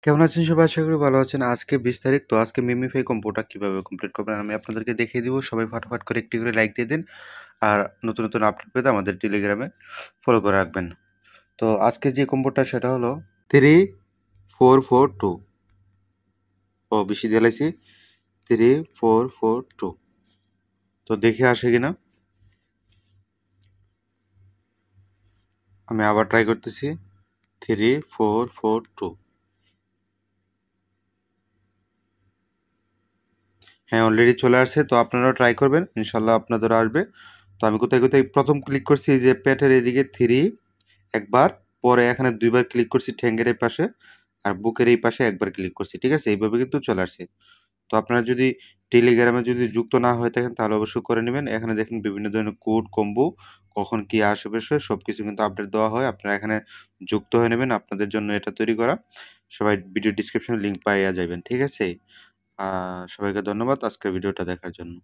কেমন আছেন সবাই? আশা করি ভালো আছেন। আজকে ২০ তারিখ। তো আজকে মিমিফাই কম্বোটা কিভাবে কমপ্লিট করবেন আমি আপনাদেরকে দেখিয়ে দিব। সবাই ফটাফট করে একটি করে লাইক দিয়ে দিন। আর নতুন আপডেট পেতে আমাদের টেলিগ্রামে ফলো করে রাখবেন। তো আজকে যে কম্বোটা সেটা হলো 3442। বেশি দিয়ে লাইছি 3442। তো দেখে আসে কিনা। আমি আবার ট্রাই করতেছি 3442। হ্যাঁ, অলরেডি চলে আসছে। তো আপনারাও ট্রাই করবেন। ইনশাআল্লাহ আপনাদেরও আসবে। তো আমি কোথায় প্রথম ক্লিক করছি যে পেটের এদিকে 3 একবার, পরে এখানে ২ বার ক্লিক করছি ঠ্যাঙ্গের এই পাশে, আর বুকের এই পাশে একবার ক্লিক করছি। ঠিক আছে? এইভাবে কিন্তু চলে আসছে। তো আপনারা যদি টেলিগ্রামে যদি যুক্ত না হয়ে থাকেন তাহলে অবশ্যই করে নিবেন। এখানে দেখেন বিভিন্ন ধরনের কোড, কম্বো কখন কি আসবে সবকিছু কিন্তু আপডেট দেওয়া হয়। আপনারা এখানে যুক্ত হয়ে নেবেন। আপনাদের জন্য এটা তৈরি করা। সবাই ভিডিও ডেসক্রিপশনে লিংক পাইয়া যাবেন। ঠিক আছে? সবাইকে ধন্যবাদ আজকের ভিডিওটা দেখার জন্য।